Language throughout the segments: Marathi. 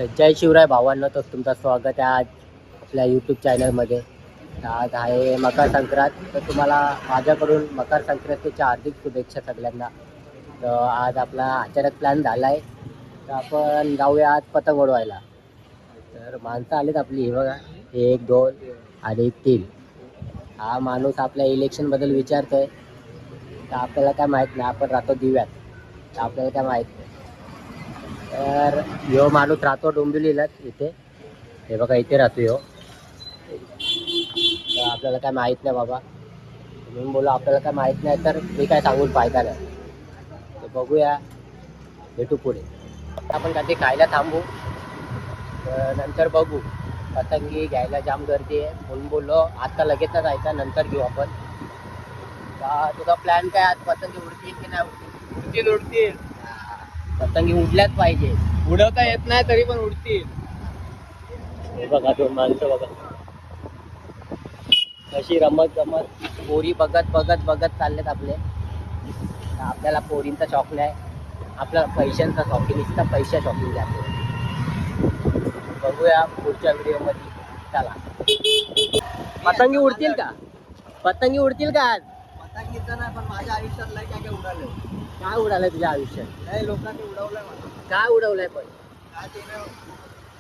तर जय शिवराय भावांनो, तर तुमचं स्वागत आहे आज आपल्या यूट्यूब चॅनलमध्ये. आज आहे मकर संक्रांत, तर तुम्हाला माझ्याकडून मकर संक्रांतीच्या हार्दिक शुभेच्छा सगळ्यांना. तर आज आपला अचानक प्लॅन झाला आहे, तर आपण जाऊया आज पतंग उडवायला. तर माणसं आलीत आपली, हे बघा 1 2 आणि 3. हा माणूस आपल्या इलेक्शनबद्दल विचारतोय, तर आपल्याला काय माहीत नाही, आपण राहतो दिव्यात, तर आपल्याला काय माहीत नाही. तर ह्यो माणूस राहतो डोंबिवलीलाच इथे, हे बघा इथे राहतो ह्यो. तर आपल्याला काय माहीत नाही बाबा, म्हणून बोललो आपल्याला काय माहीत नाही तर मी काय सांगून फायदा नाही. तर बघूया, भेटू पुढे. आपण कधी खायला थांबू, तर नंतर बघू. पतंगी घ्यायला जाम गर्दी आहे, म्हणून बोललो आता लगेच नाही जायचं, नंतर घेऊ आपण. तुझा प्लॅन काय, आज पतंगी उडतील की नाही उडतील? उडतील उडतील. पतंगी उडल्याच पाहिजे, उडवता येत नाही तरी पण उडतील. हे बघा दोन माणसं बघा कशी रमत गमत पोरी बघत बघत बघत चाललेत आपले. आपल्याला पोरींचा शॉक नाही, आपला पैशांचा शॉक आहे, नुसता पैशा शॉकिंग जाते. बघूया पुढच्या व्हिडिओमध्ये. चला, पतंगी उडतील का? पतंगी उडतील का आज? पतंगीचं नाही, पण माझ्या आयुष्यात लय काय काय उडालं. काय उडालंय तुझ्या आयुष्यात? लय लोकांनी उडवलंय मला. काय उडवलंय पण? काय ते नाही,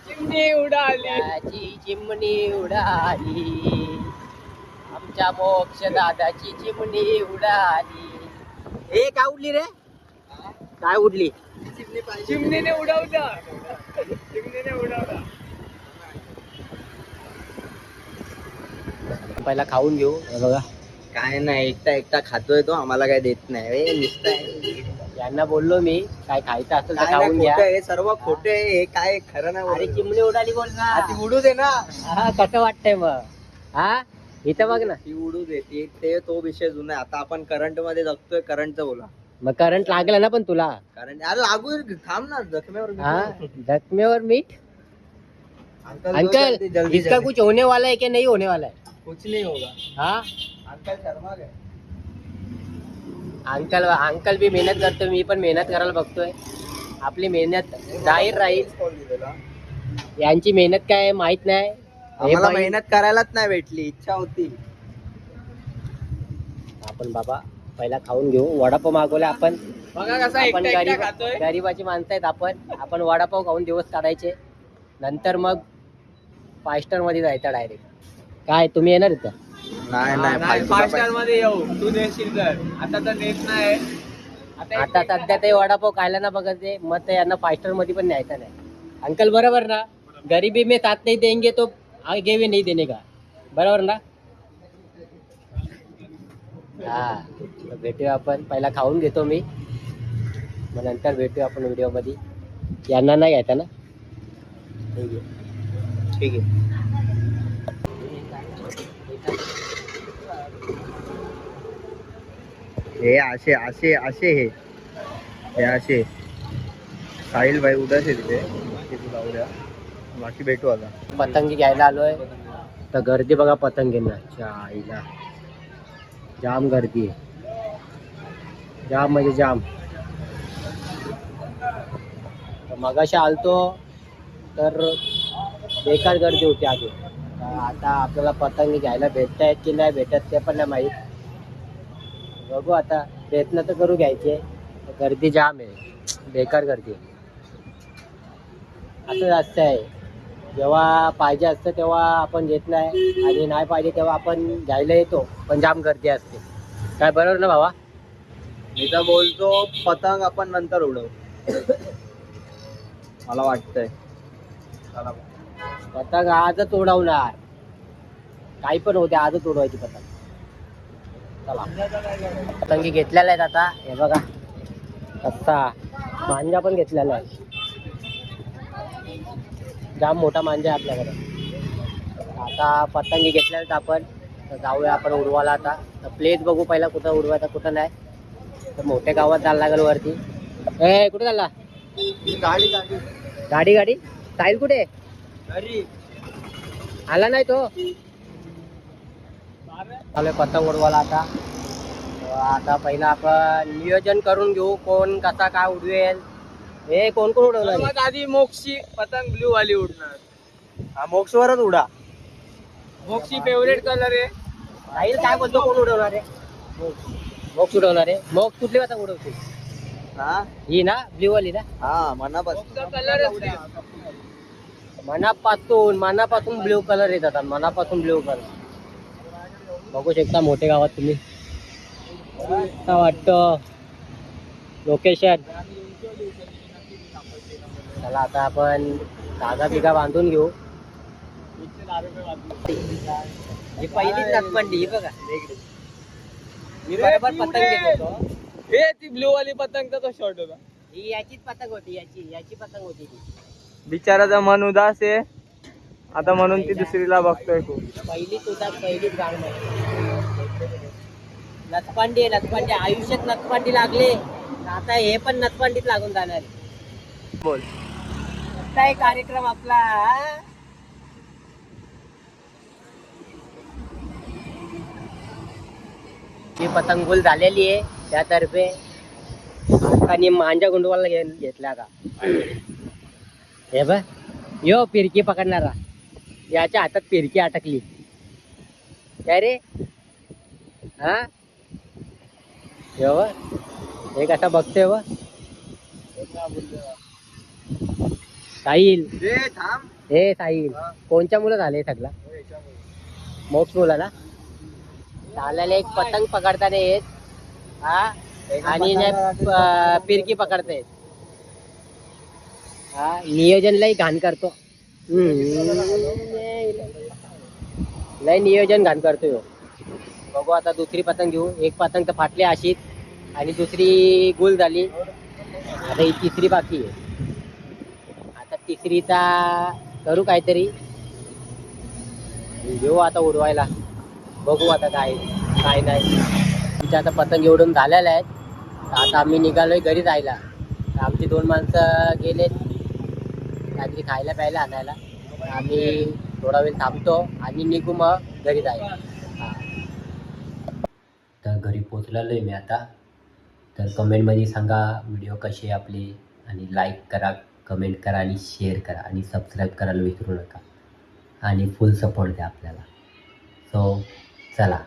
चिमणी उडाली. दादाची चिमणी उडाली, आमच्या मोक्ष दादाची चिमणी उडाली. हे काय उडली रे? काय उडली? चिमणी पाहिजे. चिमणीने उडवलं. चिमणीने उडवलं. पहिला खाऊन घेऊ. हे बघा, काय नाही, एकटा एकटा खातोय तो, आम्हाला काय देत नाही. नुसतं यांना बोललो मी काय खायचं असेल तर काय खाऊन घ्या. हे सर्व खोटे आहे, हे काय खरं नाही. अरे चिमणी उडाली बोल ना. ती उडू दे ना. हा, कसं वाटतंय मग? हा, इथं बघ ना. ती उडू दे. ते तो विषय जुना आहे. आता आपण करंट मध्ये जगतोय, करंटचं बोला. मग करंट लागला ना पण तुला? करंट अरे लागू दे, थांब ना जखमेवर. हाँ, जख्मेवर मीठ. अंकल, जल्दी इसका कुछ होने वाला है कि नहीं होने वाला है? कुछ नहीं होगा. हाँ, अंकल शर्मा गए. अंकल भी मेहनत करतोय, मी पण मेहनत करायला बघतोय. आपली मेहनत जाहीर राहील. यांची मेहनत काय माहित नाही. हे आम्हाला बाई- मेहनत करायलाच नाही भेटली, इच्छा होती. आपण बाबा पहिला खाऊन घेऊ. वडापाव मागवला आपण. बघा कसा आपण एकटा एकटा खातोय. गरीबाची माणसं आहेत आपण वडापाव खाऊन दिवस काढायचे, नंतर मग 5 स्टार मध्ये जायचं डायरेक्ट. काय तुम्ही येणार इथं? नाही नाही, 5 स्टार मध्ये येऊ, तू देशील तर. आता तर नेत नाही. आता सध्या ते वडापाव खायला ना बघत ते, मग ते यांना 5 स्टार मध्ये पण न्यायचं नाही. अंकल बरोबर ना? गरीबी में साथ नहीं देंगे तो आगे भी नहीं देने का, बरोबर ना? हा, भेटूया आपण. पहिला खाऊन घेतो मी, मग नंतर भेटूया आपण व्हिडिओ मध्ये. यांना नाही घ्यायचा ना? ठीक आहे, ठीक आहे. हे असे असे असे हे असे साहिल भाई उदास आहे तिथे. बाकी तू लावूया, बाकी भेटू आता. पतंगी घ्यायला आलोय, तर गर्दी बघा पतंगींना. आईला जाम गर्दी आहे, जाम म्हणजे जाम. मगाशी आलतो तर बेकार गर्दी होती अजून. आता आपल्याला पतंगी घ्यायला भेटत आहेत की नाही भेटत ते पण नाही माहीत. बघू आता, प्रयत्न तर करू घ्यायचे. गर्दी जाम आहे, बेकार गर्दी आहे. असं जास्त आहे, जेव्हा पाहिजे असतं तेव्हा आपण घेत नाही, आणि नाही पाहिजे तेव्हा आपण घ्यायला येतो, पण जाम गर्दी असते. काय बरोबर ना भावा? मी तर बोलतो पतंग आपण नंतर उडवू. मला वाटतंय पतंग आजच उडवणार, काही पण होते, आजच उडवायची पतंग. चला, पतंगी घेतलेल्या आहेत आता. हे बघा कसा मांजा पण घेतलेला आहे, जाम मोठा मांजा आहे आपल्याकडे. आता पतंगी घेतल्या आहेत आपण, तर जाऊया आपण उडवायला. आता तर प्लेस बघू पहिला, कुठं उडवायचा कुठं नाही. तर मोठ्या गावात जायला लागेल वरती. ए कुठे चालला? गाडी गाडी गाडी साहिल कुठे? घरी आला नाही तो. चालू पतंग उडवायला आता. आता पहिला आपण नियोजन करून घेऊ, कोण कसा काय उडवेल हे कोण कोण उडवणार आहे? आधी मोक्षी पतंग ब्ल्यू वाली उडणार. हा मोक्षवरच उडा. मोक्षी फेवरेट कलर आहे. साहिल काय बोलतो, कोण उडवणार आहे? मोक्ष उडवणार आहे. मोक्ष कुठली पतंग उडवते? हा ही ना, ब्ल्यू वाली ना. हा मनापासून. मोक्षचा कलरच नाही. मनापासून ब्ल्यू कलर येतात, मनापासून ब्ल्यू कलर. बघू शकता मोठे गावात तुम्ही. काय वाटतं लोकेशन. चला आता आपण धागा बिगा बांधून घेऊ. ही पहिलीच नसबंडी, ही बघा. मी बरोबर पतंग घेत होतो. हे ती ब्ल्यू वाली पतंगचा तो शॉट होता. ही याचीच पतंग होती, याची पतंग होती ती. बिचाराचा मन उदास आहे आता म्हणून ती दुसरीला बघतोय खूप. पहिलीच गाण नथपांडी आहे, नथपांडी. आयुष्यात नथपांडी लागले, आता हे पण नथपांडीत लागून जाणार आहे. बोल. काय कार्यक्रम आपला. ही पतंगुल झालेली आहे त्यातर्फे. आणि मांजा गुंडवाला घेतला का हे बघ. यो फिरकी पकडणारा, याच्या हातात फिरकी अटकली काय रे. हा यो हे कसा बघतोय व साहिल. हे साहिल कोणच्या मुलं झाले सगळा? मोक्ष मुलाला चालायला एक पतंग पकडताना येत हा, आणि फिरकी पकडतायत. हा नियोजन लय घाण करतो. लय नियोजन घाण करतोय. बघू आता दुसरी पतंग घेऊ. एक पतंग तर फाटली अशीच, आणि दुसरी गुल झाली. आता ही तिसरी बाकी आहे. आता तिसरीचा करू काहीतरी, घेऊ आता उडवायला. बघू आता काय काय नाही. तिच्या आता पतंग एवढून झालेल्या आहेत. आता आम्ही निघालोय घरी जायला. आमची 2 माणसं गेलेत काहीतरी खायला प्यायला आणायला. आम्ही थोडा वेळ थांबतो आणि निघू मग घरी जायला. तर घरी पोचलेलो आहे मी आता. तर कमेंटमध्ये सांगा व्हिडिओ कशी आहे आपली, आणि लाईक करा, कमेंट करा आणि शेअर करा, आणि सबस्क्राईब करायला विसरू नका, आणि फुल सपोर्ट द्या आपल्याला. सो चला.